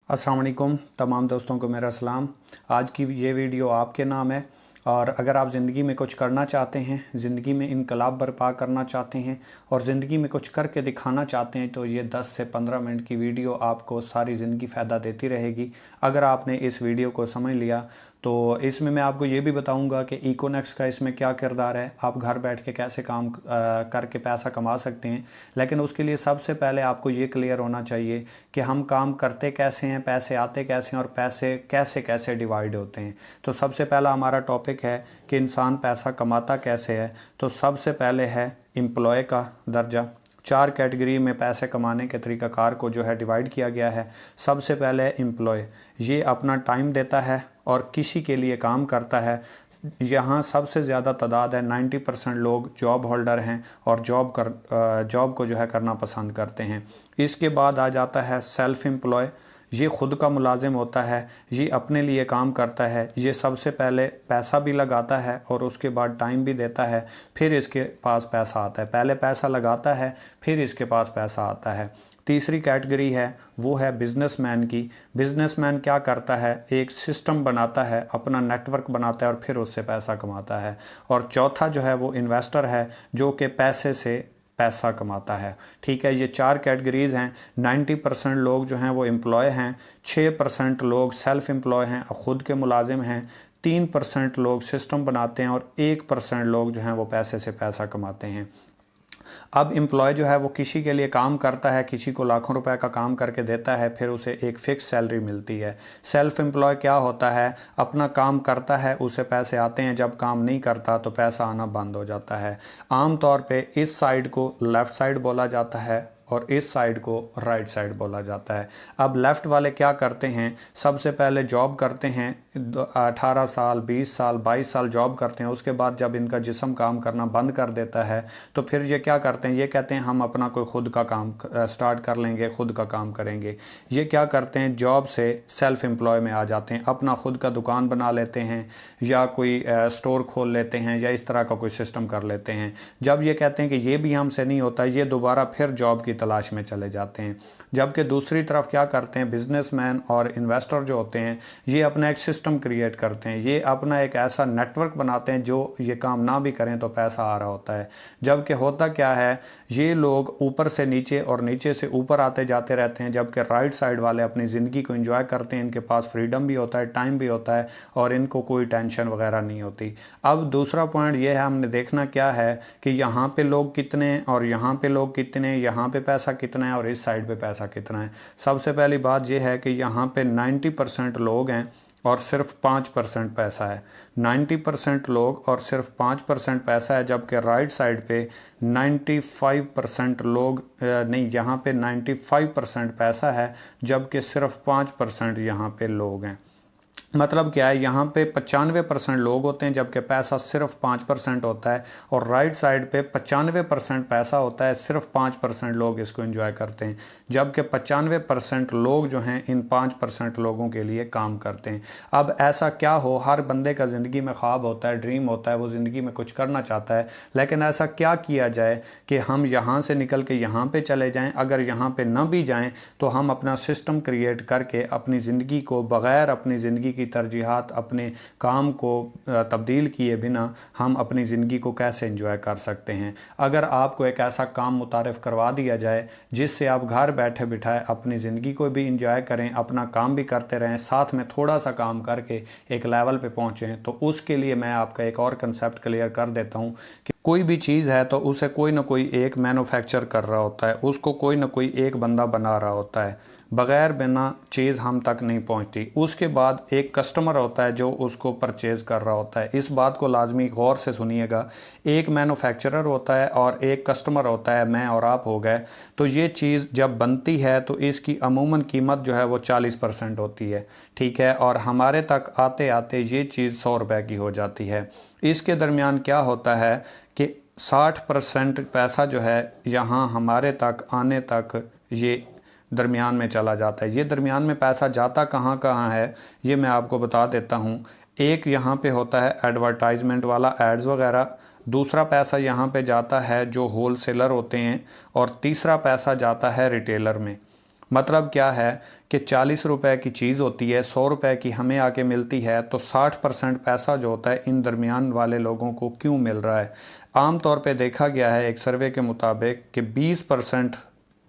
अस्सलाम वालेकुम तमाम दोस्तों को मेरा सलाम। आज की ये वीडियो आपके नाम है और अगर आप ज़िंदगी में कुछ करना चाहते हैं, ज़िंदगी में इनकलाब बर्पा करना चाहते हैं और ज़िंदगी में कुछ करके दिखाना चाहते हैं तो ये 10 से 15 मिनट की वीडियो आपको सारी ज़िंदगी फ़ायदा देती रहेगी। अगर आपने इस वीडियो को समझ लिया तो इसमें मैं आपको ये भी बताऊंगा कि इकोनेक्स का इसमें क्या किरदार है, आप घर बैठ के कैसे काम करके पैसा कमा सकते हैं। लेकिन उसके लिए सबसे पहले आपको ये क्लियर होना चाहिए कि हम काम करते कैसे हैं, पैसे आते कैसे हैं और पैसे कैसे कैसे डिवाइड होते हैं। तो सबसे पहला हमारा टॉपिक है कि इंसान पैसा कमाता कैसे है। तो सबसे पहले है एम्प्लॉय का दर्जा। 4 कैटेगरी में पैसे कमाने के तरीक़ाकार को जो है डिवाइड किया गया है। सबसे पहले एम्प्लॉय, ये अपना टाइम देता है और किसी के लिए काम करता है। यहाँ सबसे ज़्यादा तादाद है, 90% लोग जॉब होल्डर हैं और जॉब को जो है करना पसंद करते हैं। इसके बाद आ जाता है सेल्फ़ एम्प्लॉय, ये ख़ुद का मुलाजिम होता है, ये अपने लिए काम करता है। ये सबसे पहले पैसा भी लगाता है और उसके बाद टाइम भी देता है, फिर इसके पास पैसा आता है। पहले पैसा लगाता है फिर इसके पास पैसा आता है। तीसरी कैटेगरी है वो है बिज़नेसमैन की। बिज़नेसमैन क्या करता है, एक सिस्टम बनाता है, अपना नेटवर्क बनाता है और फिर उससे पैसा कमाता है। और चौथा जो है वो इन्वेस्टर है, जो कि पैसे से पैसा कमाता है। ठीक है, ये 4 कैटेगरीज़ हैं। 90% लोग जो हैं वो एम्प्लॉय हैं, 6% लोग सेल्फ़ एम्प्लॉय हैं, ख़ुद के मुलाजिम हैं, 3% लोग सिस्टम बनाते हैं और 1% लोग जो हैं वो पैसे से पैसा कमाते हैं। अब एम्प्लॉय जो है वो किसी के लिए काम करता है, किसी को लाखों रुपए का काम करके देता है, फिर उसे एक फ़िक्स सैलरी मिलती है। सेल्फ़ एम्प्लॉय क्या होता है, अपना काम करता है, उसे पैसे आते हैं, जब काम नहीं करता तो पैसा आना बंद हो जाता है। आम तौर पे इस साइड को लेफ़्ट साइड बोला जाता है और इस साइड को राइट साइड बोला जाता है। अब लेफ़्ट वाले क्या करते हैं, सबसे पहले जॉब करते हैं, 18 साल 20 साल 22 साल जॉब करते हैं। उसके बाद जब इनका जिस्म काम करना बंद कर देता है तो फिर ये क्या करते हैं, ये कहते हैं हम अपना कोई ख़ुद का काम स्टार्ट कर लेंगे, ख़ुद का काम करेंगे। ये क्या करते हैं, जॉब से सेल्फ़ एम्प्लॉय में आ जाते हैं, अपना ख़ुद का दुकान बना लेते हैं या कोई स्टोर खोल लेते हैं या इस तरह का कोई सिस्टम कर लेते हैं। जब ये कहते हैं कि ये भी हमसे नहीं होता, ये दोबारा फिर जॉब की तलाश में चले जाते हैं। जबकि दूसरी तरफ क्या करते हैं, बिजनेसमैन और इन्वेस्टर जो होते हैं, ये अपना एक सिस्टम क्रिएट करते हैं, ये अपना एक ऐसा नेटवर्क बनाते हैं जो ये काम ना भी करें तो पैसा आ रहा होता है। जबकि होता क्या है, ये लोग ऊपर से नीचे और नीचे से ऊपर आते जाते रहते हैं, जबकि राइट साइड वाले अपनी ज़िंदगी को एंजॉय करते हैं। इनके पास फ्रीडम भी होता है, टाइम भी होता है और इनको कोई टेंशन वगैरह नहीं होती। अब दूसरा पॉइंट ये है, हमने देखना क्या है कि यहाँ पे लोग कितने और यहाँ पे लोग कितने, यहाँ पे पैसा कितना है और इस साइड पे पैसा कितना है। सबसे पहली बात यह है कि यहाँ पे 90% लोग हैं और सिर्फ 5% पैसा है। 90% लोग और सिर्फ 5% पैसा है, जबकि राइट साइड पे 95% लोग नहीं, यहाँ पे 95% पैसा है जबकि सिर्फ 5% यहाँ पे लोग हैं। मतलब क्या है, यहाँ पे 95% लोग होते हैं जबकि पैसा सिर्फ 5% होता है और राइट साइड पे 95% पैसा होता है, सिर्फ 5% लोग इसको एंजॉय करते हैं। जबकि 95% लोग जो हैं इन 5% लोगों के लिए काम करते हैं। अब ऐसा क्या हो, हर बंदे का ज़िंदगी में ख्वाब होता है, ड्रीम होता है, वो ज़िंदगी में कुछ करना चाहता है, लेकिन ऐसा क्या किया जाए कि हम यहाँ से निकल के यहाँ पर चले जाएँ। अगर यहाँ पर न भी जाएँ तो हम अपना सिस्टम क्रिएट करके अपनी ज़िंदगी को बग़ैर अपनी ज़िंदगी की तरजीहात, अपने काम को तब्दील किए बिना हम अपनी ज़िंदगी को कैसे एंजॉय कर सकते हैं। अगर आपको एक ऐसा काम मुतारिफ़ करवा दिया जाए जिससे आप घर बैठे बिठाए अपनी ज़िंदगी को भी एंजॉय करें, अपना काम भी करते रहें, साथ में थोड़ा सा काम करके एक लेवल पे पहुँचें, तो उसके लिए मैं आपका एक और कंसेप्ट क्लियर कर देता हूँ कि कोई भी चीज़ है तो उसे कोई ना कोई एक मैन्युफैक्चर कर रहा होता है, उसको कोई ना कोई एक बंदा बना रहा होता है। बग़ैर बिना चीज़ हम तक नहीं पहुंचती। उसके बाद एक कस्टमर होता है जो उसको परचेज़ कर रहा होता है। इस बात को लाजमी गौर से सुनिएगा, एक मैन्युफैक्चरर होता है और एक कस्टमर होता है, मैं और आप हो गए। तो ये चीज़ जब बनती है तो इसकी अमूमन कीमत जो है वो 40% होती है, ठीक है, और हमारे तक आते आते ये चीज़ 100 रुपये की हो जाती है। इसके दरमियान क्या होता है कि 60% पैसा जो है यहाँ हमारे तक आने तक ये दरमियान में चला जाता है। ये दरमियान में पैसा जाता कहाँ कहाँ है ये मैं आपको बता देता हूँ। एक यहाँ पे होता है एडवर्टाइजमेंट वाला, एड्स वगैरह। दूसरा पैसा यहाँ पे जाता है जो होल सेलर होते हैं और तीसरा पैसा जाता है रिटेलर में। मतलब क्या है कि 40 रुपए की चीज़ होती है, 100 रुपए की हमें आके मिलती है, तो 60% पैसा जो होता है इन दरमियान वाले लोगों को क्यों मिल रहा है। आम तौर पे देखा गया है एक सर्वे के मुताबिक कि 20%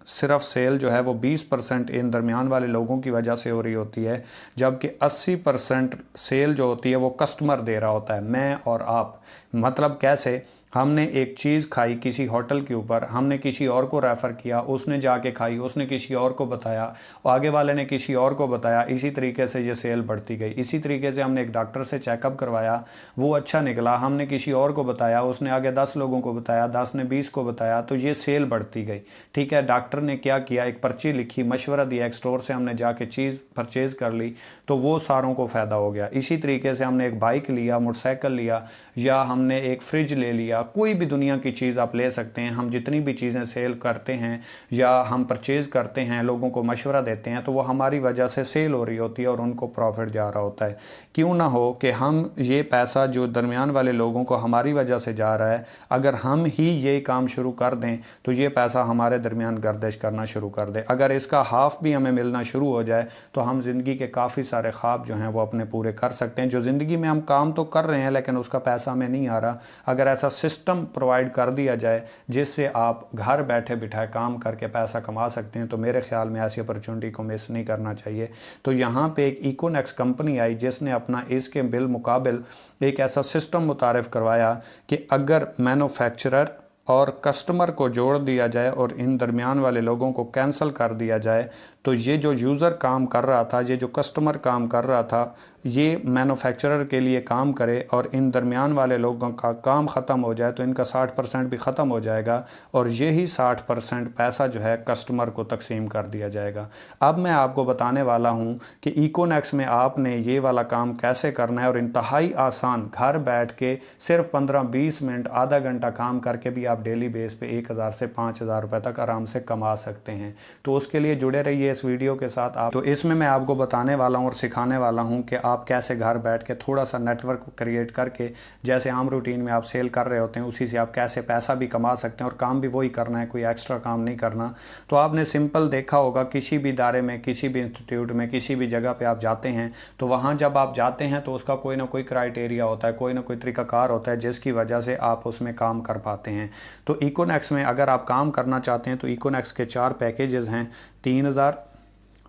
सिर्फ सेल जो है वो 20% इन दरमियान वाले लोगों की वजह से हो रही होती है, जबकि 80% सेल जो होती है वो कस्टमर दे रहा होता है, मैं और आप। मतलब कैसे, हमने एक चीज़ खाई किसी होटल के ऊपर, हमने किसी और को रेफ़र किया, उसने जाके खाई, उसने किसी और को बताया, आगे वाले ने किसी और को बताया, इसी तरीके से ये सेल बढ़ती गई। इसी तरीके से हमने एक डॉक्टर से चेकअप करवाया, वो अच्छा निकला, हमने किसी और को बताया, उसने आगे 10 लोगों को बताया, 10 ने 20 को बताया, तो ये सेल बढ़ती गई। ठीक है, डॉक्टर ने क्या किया, एक पर्ची लिखी, मशवरा दिया, एक स्टोर से हमने जाके चीज़ परचेज़ कर ली, तो वो सारों को फ़ायदा हो गया। इसी तरीके से हमने एक बाइक लिया, मोटरसाइकिल लिया, या हमने एक फ्रिज ले लिया, कोई भी दुनिया की चीज़ आप ले सकते हैं। हम जितनी भी चीज़ें सेल करते हैं या हम परचेज़ करते हैं, लोगों को मशवरा देते हैं, तो वो हमारी वजह से सेल हो रही होती है और उनको प्रॉफिट जा रहा होता है। क्यों ना हो कि हम ये पैसा जो दरमियान वाले लोगों को हमारी वजह से जा रहा है, अगर हम ही ये काम शुरू कर दें तो ये पैसा हमारे दरमियान गर्दिश करना शुरू कर दे। अगर इसका हाफ भी हमें मिलना शुरू हो जाए तो हम ज़िंदगी के काफ़ी सारे ख्वाब जो हैं वो अपने पूरे कर सकते हैं। जो ज़िंदगी में हम काम तो कर रहे हैं लेकिन उसका पैसा हमें नहीं आ रहा, अगर ऐसा सिस्टम प्रोवाइड कर दिया जाए जिससे आप घर बैठे बिठाए काम करके पैसा कमा सकते हैं, तो मेरे ख्याल में ऐसी अपॉर्चुनिटी को मिस नहीं करना चाहिए। तो यहाँ पे एक इकोनेक्स कंपनी आई जिसने अपना इसके बिल मुकाबिल एक ऐसा सिस्टम मुतारिफ करवाया कि अगर मैन्युफैक्चरर और कस्टमर को जोड़ दिया जाए और इन दरमियान वाले लोगों को कैंसिल कर दिया जाए, तो ये जो यूज़र काम कर रहा था, ये जो कस्टमर काम कर रहा था, ये मैन्युफैक्चरर के लिए काम करे और इन दरमियान वाले लोगों का काम ख़त्म हो जाए तो इनका 60% भी ख़त्म हो जाएगा और यही 60% पैसा जो है कस्टमर को तकसीम कर दिया जाएगा। अब मैं आपको बताने वाला हूँ कि इकोनेक्स में आपने ये वाला काम कैसे करना है और इंतहाई आसान, घर बैठ के सिर्फ 15-20 मिनट, आधा घंटा काम करके भी आप डेली बेस पे 1000 से 5000 रुपये तक आराम से कमा सकते हैं। तो उसके लिए जुड़े रहिए इस वीडियो के साथ। आप तो इसमें मैं आपको बताने वाला हूँ और सिखाने वाला हूँ कि आप कैसे घर बैठ के थोड़ा सा नेटवर्क क्रिएट करके, जैसे आम रूटीन में आप सेल कर रहे होते हैं उसी से आप कैसे पैसा भी कमा सकते हैं और काम भी वही करना है, कोई एक्स्ट्रा काम नहीं करना। तो आपने सिंपल देखा होगा, किसी भी इदारे में, किसी भी इंस्टीट्यूट में, किसी भी जगह पर आप जाते हैं तो वहाँ जब आप जाते हैं तो उसका कोई ना कोई क्राइटेरिया होता है, कोई ना कोई तरीकाकार होता है जिसकी वजह से आप उसमें काम कर पाते हैं। तो इकोनेक्स में अगर आप काम करना चाहते हैं तो इकोनेक्स के 4 पैकेजेस हैं, 3000,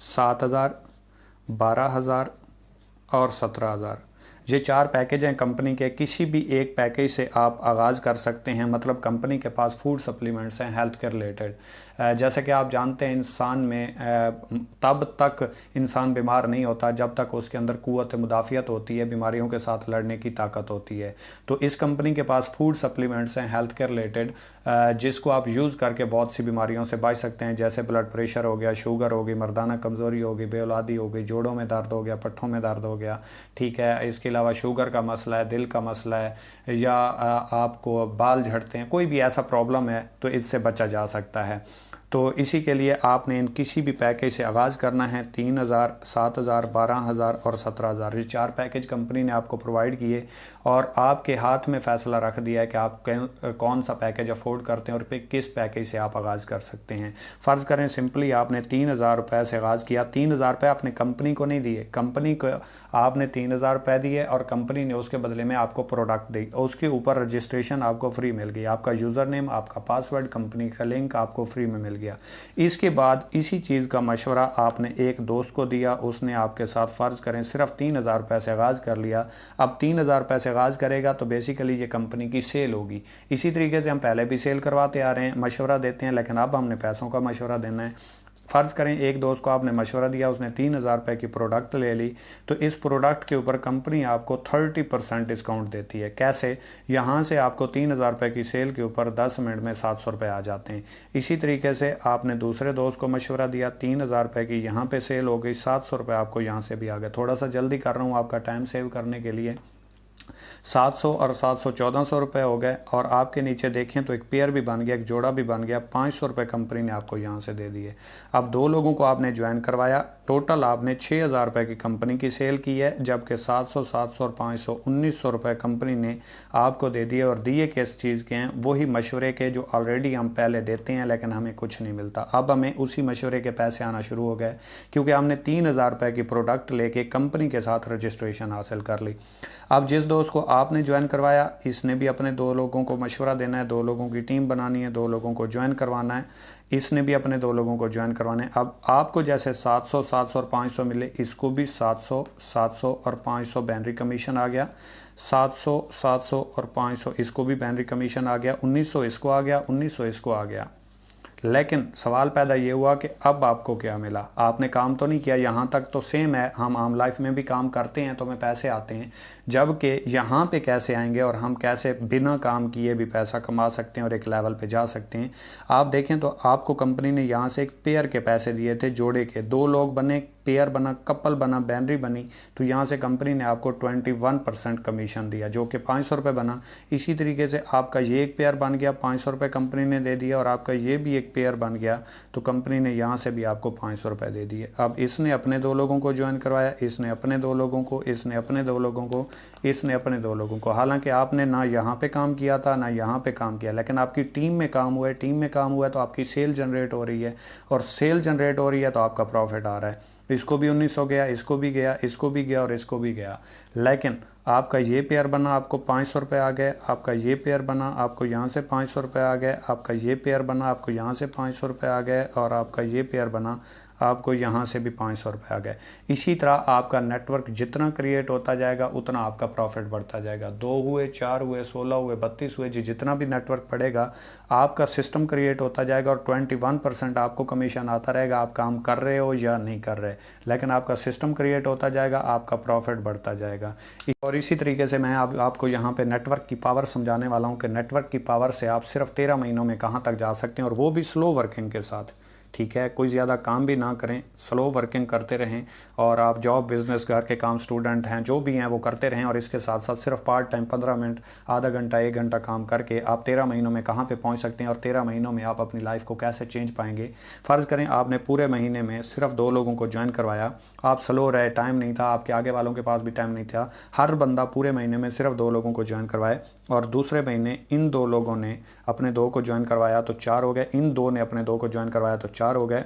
7000, 12000 और 17000। ये 4 पैकेज हैं कंपनी के। किसी भी एक पैकेज से आप आगाज़ कर सकते हैं। मतलब कंपनी के पास फूड सप्लीमेंट्स हैं हेल्थ के रिलेटेड। जैसे कि आप जानते हैं इंसान में तब तक इंसान बीमार नहीं होता जब तक उसके अंदर क़ुव्वत मुदाफ़ियत होती है, बीमारियों के साथ लड़ने की ताकत होती है। तो इस कंपनी के पास फूड सप्लीमेंट्स हैं हेल्थ के रिलेटेड, जिसको आप यूज़ करके बहुत सी बीमारियों से बच सकते हैं, जैसे ब्लड प्रेशर हो गया, शुगर हो गई, मर्दाना कमज़ोरी हो गई, बेऔलादी हो गई, जोड़ों में दर्द हो गया, पट्ठों में दर्द हो गया। ठीक है, इसके अलावा शुगर का मसला है, दिल का मसला है, या आपको बाल झड़ते हैं, कोई भी ऐसा प्रॉब्लम है तो इससे बचा जा सकता है। तो इसी के लिए आपने इन किसी भी पैकेज से आगाज़ करना है। 3000, 7000, 12000 और 17000, ये 4 पैकेज कंपनी ने आपको प्रोवाइड किए और आपके हाथ में फ़ैसला रख दिया है कि आप कौन सा पैकेज अफोर्ड करते हैं और फिर किस पैकेज से आप आगाज़ कर सकते हैं। फ़र्ज़ करें सिंपली आपने 3000 रुपये से आगाज़ किया, 3000 रुपये आपने कंपनी को नहीं दिए, कंपनी को आपने 3000 रुपये दिए और कंपनी ने उसके बदले में आपको प्रोडक्ट दी, उसके ऊपर रजिस्ट्रेशन आपको फ्री मिल गई, आपका यूज़र नेम, आपका पासवर्ड, कंपनी का लिंक आपको फ्री में मिल गया। इसके बाद इसी चीज़ का मशवरा आपने एक दोस्त को दिया, उसने आपके साथ फ़र्ज़ करें सिर्फ 3000 रुपये से आगाज़ कर लिया। अब 3000 रुपये से आगाज़ करेगा तो बेसिकली ये कंपनी की सेल होगी। इसी तरीके से हम पहले भी सेल करवाते आ रहे हैं, मशवरा देते हैं, लेकिन अब हमने पैसों का मशवरा देना है। फ़र्ज़ करें एक दोस्त को आपने मशवरा दिया, उसने 3000 रुपये की प्रोडक्ट ले ली, तो इस प्रोडक्ट के ऊपर कंपनी आपको 30% डिस्काउंट देती है। कैसे? यहाँ से आपको 3000 रुपये की सेल के ऊपर 10 मिनट में 700 रुपये आ जाते हैं। इसी तरीके से आपने दूसरे दोस्त को मशवरा दिया, 3000 रुपये की यहाँ पे सेल हो गई, 700 रुपये आपको यहाँ से भी आ गए। थोड़ा सा जल्दी कर रहा हूँ आपका टाइम सेव करने के लिए। 700 और 700 1400 रुपये हो गए और आपके नीचे देखें तो एक पेयर भी बन गया, एक जोड़ा भी बन गया। 500 रुपये कंपनी ने आपको यहाँ से दे दिए। अब 2 लोगों को आपने ज्वाइन करवाया, टोटल आपने 6,000 रुपये की कंपनी की सेल की है, जबकि 700, 700 और 500 1900 रुपये कंपनी ने आपको दे दिए। और दिए किस चीज़ के हैं? वही मशवरे के जो ऑलरेडी हम पहले देते हैं लेकिन हमें कुछ नहीं मिलता। अब हमें उसी मशवरे के पैसे आना शुरू हो गए, क्योंकि हमने 3,000 रुपये की प्रोडक्ट लेके कंपनी के साथ रजिस्ट्रेशन हासिल कर ली। अब जिस दोस्त को आपने ज्वाइन करवाया, इसने भी अपने 2 लोगों को मशवरा देना है, 2 लोगों की टीम बनानी है, 2 लोगों को ज्वाइन करवाना है, इसने भी अपने 2 लोगों को ज्वाइन करवाना है। अब आपको जैसे 700, 700 और 500 मिले, इसको भी 700, 700 और 500 बैनरी कमीशन आ गया। 700, 700 और 500 इसको भी बैनरी कमीशन आ गया। 1900 इसको आ गया, 1900 इसको आ गया। लेकिन सवाल पैदा ये हुआ कि अब आपको क्या मिला? आपने काम तो नहीं किया, यहाँ तक तो सेम है, हम आम लाइफ में भी काम करते हैं तो हमें पैसे आते हैं, जबकि यहाँ पे कैसे आएंगे और हम कैसे बिना काम किए भी पैसा कमा सकते हैं और एक लेवल पे जा सकते हैं। आप देखें तो आपको कंपनी ने यहाँ से एक पेयर के पैसे दिए थे, जोड़े के, 2 लोग बने, पेयर बना, कपल बना, बैनरी बनी, तो यहाँ से कंपनी ने आपको 21% कमीशन दिया, जो कि 500 रुपये बना। इसी तरीके से आपका ये एक पेयर बन गया, 500 रुपये कंपनी ने दे दिया, और आपका ये भी एक पेयर बन गया, तो कंपनी ने यहाँ से भी आपको 500 रुपये दे दिए। अब इसने अपने 2 लोगों को ज्वाइन करवाया, इसने अपने 2 लोगों को, इसने अपने 2 लोगों को, इसने अपने 2 लोगों को। हालांकि आपने ना यहाँ पे काम किया था ना यहाँ पे काम किया, लेकिन आपकी टीम में काम हुआ है, टीम में काम हुआ है तो आपकी सेल जनरेट हो रही है, और सेल जनरेट हो रही है तो आपका प्रॉफिट आ रहा है। इसको भी 1900 गया, इसको भी गया, इसको भी गया और इसको भी गया। लेकिन आपका ये पेयर बना, आपको 500 रुपये आ गए, आपका ये पेयर बना, आपको यहाँ से 500 रुपये आ गए, आपका ये पेयर बना, आपको यहाँ से 500 रुपये आ गए, और आपका ये पेयर बना, आपको यहाँ से भी 500 रुपये आ गए। इसी तरह आपका नेटवर्क जितना क्रिएट होता जाएगा उतना आपका प्रॉफिट बढ़ता जाएगा। 2 हुए, 4 हुए, 16 हुए, 32 हुए, जितना भी नेटवर्क बढ़ेगा आपका सिस्टम क्रिएट होता जाएगा, और 21% आपको कमीशन आता रहेगा, आप काम कर रहे हो या नहीं कर रहे, लेकिन आपका सिस्टम क्रिएट होता जाएगा, आपका प्रॉफिट बढ़ता जाएगा। और इसी तरीके से मैं आपको यहाँ पे नेटवर्क की पावर समझाने वाला हूँ कि नेटवर्क की पावर से आप सिर्फ 13 महीनों में कहाँ तक जा सकते हैं, और वो भी स्लो वर्किंग के साथ। ठीक है, कोई ज़्यादा काम भी ना करें, स्लो वर्किंग करते रहें, और आप जॉब, बिजनेस, घर के काम, स्टूडेंट हैं, जो भी हैं वो करते रहें, और इसके साथ साथ सिर्फ पार्ट टाइम 15 मिनट, आधा घंटा, 1 घंटा काम करके आप 13 महीनों में कहाँ पे पहुँच सकते हैं, और 13 महीनों में आप अपनी लाइफ को कैसे चेंज पाएंगे। फ़र्ज़ करें आपने पूरे महीने में सिर्फ 2 लोगों को ज्वाइन करवाया, आप स्लो रहे, टाइम नहीं था, आपके आगे वालों के पास भी टाइम नहीं था, हर बंदा पूरे महीने में सिर्फ 2 लोगों को ज्वाइन करवाए, और दूसरे महीने इन 2 लोगों ने अपने 2 को ज्वाइन करवाया तो 4 हो गए, इन 2 ने अपने 2 को ज्वाइन करवाया तो 4 हो गए।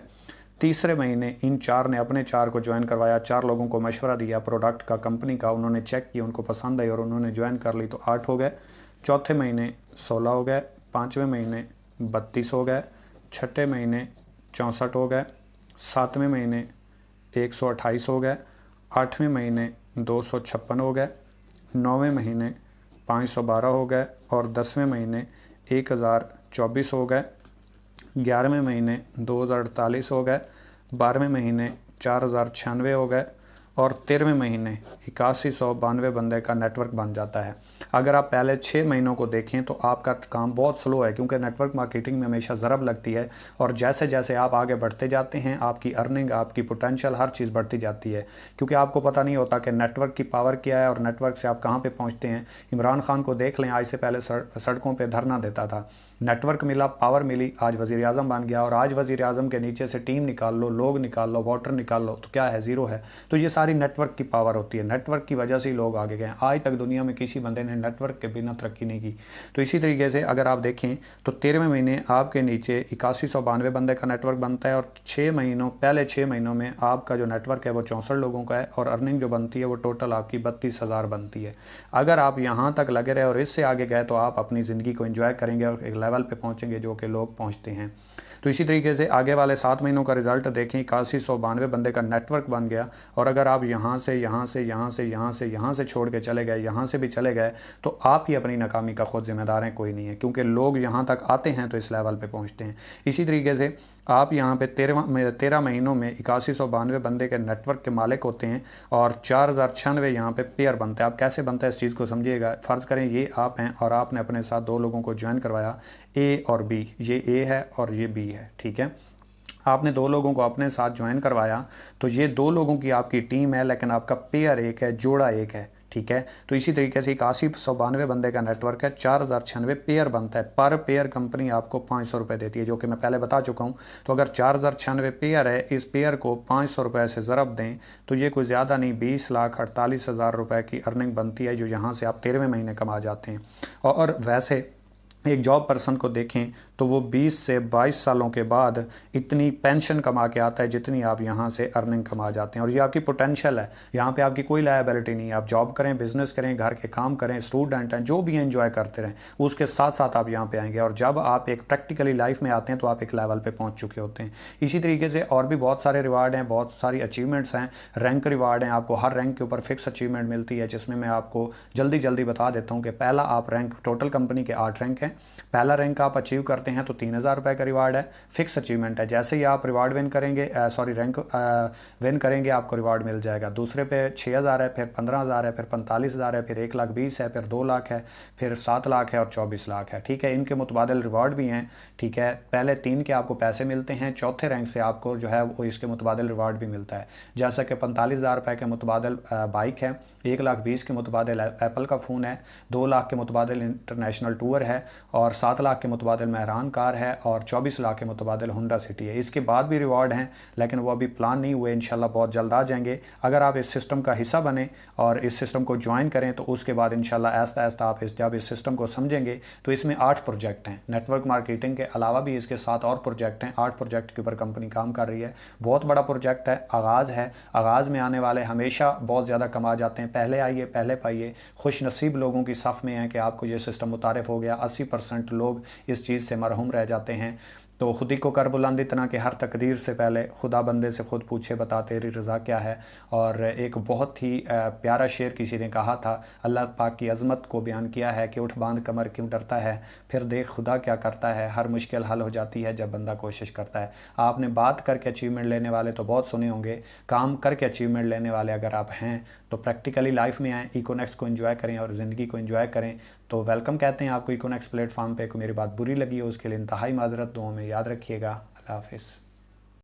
तीसरे महीने इन 4 ने अपने 4 को ज्वाइन करवाया, 4 लोगों को मशवरा दिया प्रोडक्ट का, कंपनी का, उन्होंने चेक किया, उनको पसंद आई और उन्होंने ज्वाइन कर ली तो 8 हो गए। चौथे महीने 16 हो गए, 5वें महीने 32 हो गए, 6ठे महीने 64 हो गए, 7वें महीने 128 हो गए, 8वें महीने 256 हो गए, 9वें महीने 512 हो गए, और 10वें महीने 1024 हो गए, 11वें महीने 2048 हो गए, 12वें महीने 4096 हो गए, और 13वें महीने 8192 बंदे का नेटवर्क बन जाता है। अगर आप पहले 6 महीनों को देखें तो आपका काम बहुत स्लो है, क्योंकि नेटवर्क मार्केटिंग में हमेशा ज़रब लगती है, और जैसे जैसे आप आगे बढ़ते जाते हैं आपकी अर्निंग, आपकी पोटेंशियल, हर चीज़ बढ़ती जाती है, क्योंकि आपको पता नहीं होता कि नेटवर्क की पावर क्या है और नेटवर्क से आप कहाँ पर पहुँचते हैं। इमरान खान को देख लें, आज से पहले सड़कों पर धरना देता था, नेटवर्क मिला, पावर मिली, आज वज़ीर आज़म बन गया, और आज वज़ीर आज़म के नीचे से टीम निकाल लो, लोग निकाल लो, वोटर निकाल लो, तो क्या है? ज़ीरो है। तो ये सारी नेटवर्क की पावर होती है, नेटवर्क की वजह से ही लोग आगे गए। आज तक दुनिया में किसी बंदे ने नेटवर्क के बिना तरक्की नहीं की। तो इसी तरीके से अगर आप देखें तो 13वें महीने आपके नीचे 8192 बंदे का नेटवर्क बनता है, और पहले 6 महीनों में आपका जो नेटवर्क है वो 64 लोगों का है, और अर्निंग जो बनती है वो टोटल आपकी 32,000 बनती है। अगर आप यहाँ तक लगे रहे और इससे आगे गए तो आप अपनी ज़िंदगी को एंजॉय करेंगे और एक लेवल पे पहुंचेंगे जो कि लोग पहुंचते हैं। तो इसी तरीके से आगे वाले 7 महीनों का रिजल्ट देखें, 8192 बंदे का नेटवर्क बन गया, और अगर आप यहाँ से छोड़ के चले गए, यहाँ से भी चले गए, तो आप ही अपनी नाकामी का खुद जिम्मेदार हैं, कोई नहीं है, क्योंकि लोग यहाँ तक आते हैं तो इस लेवल पे पहुँचते हैं। इसी तरीके से आप यहाँ पे 13 महीनों में 8192 बंदे के नेटवर्क के मालिक होते हैं, और 4096 यहाँ पे पेयर बनते हैं। आप कैसे बनता है इस चीज़ को समझिएगा। फ़र्ज़ करें ये आप हैं और आपने अपने साथ 2 लोगों को ज्वाइन करवाया, ए और बी, ये ए है और ये बी है, ठीक है। आपने 2 लोगों को अपने साथ ज्वाइन करवाया, तो ये 2 लोगों की आपकी टीम है, लेकिन आपका पेयर एक है, जोड़ा एक है, ठीक है। तो इसी तरीके से 8192 बंदे का नेटवर्क है, 4096 पेयर बनता है। पर पेयर कंपनी आपको 500 रुपये देती है, जो कि मैं पहले बता चुका हूँ। तो अगर 4096 पेयर है, इस पेयर को 500 रुपये से ज़रब दें तो ये कोई ज़्यादा नहीं 20,48,000 रुपये की अर्निंग बनती है, जो यहाँ से आप 13वें महीने कमा जाते हैं। और वैसे एक जॉब पर्सन को देखें तो वो 20 से 22 सालों के बाद इतनी पेंशन कमा के आता है जितनी आप यहाँ से अर्निंग कमा जाते हैं। और ये आपकी पोटेंशियल है, यहाँ पे आपकी कोई लायबिलिटी नहीं है। आप जॉब करें, बिजनेस करें, घर के काम करें, स्टूडेंट हैं, जो भी एंजॉय करते रहें, उसके साथ साथ आप यहाँ पे आएंगे। और जब आप एक प्रैक्टिकली लाइफ में आते हैं तो आप एक लेवल पर पहुँच चुके होते हैं। इसी तरीके से और भी बहुत सारे रिवार्ड हैं, बहुत सारी अचीवमेंट्स हैं, रैंक रिवार्ड हैं। आपको हर रैंक के ऊपर फिक्स अचीवमेंट मिलती है, जिसमें मैं आपको जल्दी जल्दी बता देता हूँ कि पहला आप रैंक, टोटल कंपनी के 8 रैंक हैं, पहला रैंक आप अचीव करते हैं तो 3000 रुपये का रिवार्ड है, फिक्स अचीवमेंट है। जैसे ही आप रिवार्ड विन करेंगे, रैंक विन करेंगे, आपको रिवार्ड मिल जाएगा। दूसरे पे 6000 है, फिर 15000 है, फिर 45,000 है, फिर 1,20,000 है, फिर 2 लाख है, फिर 7 लाख है और 24 लाख है। ठीक है, इनके मुतबादिल रिवार्ड भी हैं। ठीक है, पहले 3 के आपको पैसे मिलते हैं, चौथे रैंक से आपको जो है वो इसके मुतबादिल रिवार्ड भी मिलता है। जैसा कि 45,000 रुपये के मुतबादिल बाइक है, 1,20,000 के मुतबादिल एप्पल का फ़ोन है, 2 लाख के मुतबादिल इंटरनेशनल टूर है, और 7 लाख के मुतबादिल मेहरान कार है, और 24 लाख के मुतबादिल होंडा सिटी है। इसके बाद भी रिवार्ड हैं, लेकिन वो अभी प्लान नहीं हुए, इंशाल्लाह बहुत जल्द आ जाएंगे। अगर आप इस सिस्टम का हिस्सा बने और इस सिस्टम को ज्वाइन करें तो उसके बाद इंशाल्लाह आहिस्ता आहिस्ता आप जब इस सिस्टम को समझेंगे तो इसमें 8 प्रोजेक्ट हैं। नेटवर्क मार्केटिंग के अलावा भी इसके 7 और प्रोजेक्ट हैं। 8 प्रोजेक्ट के ऊपर कंपनी काम कर रही है। बहुत बड़ा प्रोजेक्ट है, आगाज़ है। आगाज़ में आने वाले हमेशा बहुत ज़्यादा कमा जाते हैं। पहले आइए, पहले पाइए। खुश नसीब लोगों की सफ़ में है कि आपको ये सिस्टम मुतारिफ़ हो गया। 80% लोग इस चीज़ से मरहूम रह जाते हैं। तो खुद ही को कर बुलंद इतना कि हर तकदीर से पहले खुदा बंदे से खुद पूछे, बता तेरी रज़ा क्या है। और एक बहुत ही प्यारा शेर किसी ने कहा था, अल्लाह पाक की अज़मत को बयान किया है कि उठ बांध कमर क्यों डरता है, फिर देख खुदा क्या करता है। हर मुश्किल हल हो जाती है जब बंदा कोशिश करता है। आपने बात करके अचीवमेंट लेने वाले तो बहुत सुने होंगे, काम करके अचीवमेंट लेने वाले अगर आप हैं तो प्रैक्टिकली लाइफ में आएँ, इकोनेक्स को एंजॉय करें और ज़िंदगी को एंजॉय करें। तो वेलकम कहते हैं आपको इकोनेक्स प्लेटफॉर्म पे। को मेरी बात बुरी लगी हो उसके लिए इंतहाई माजरत, दुआओं में याद रखिएगा। अल्लाह हाफ़िज़।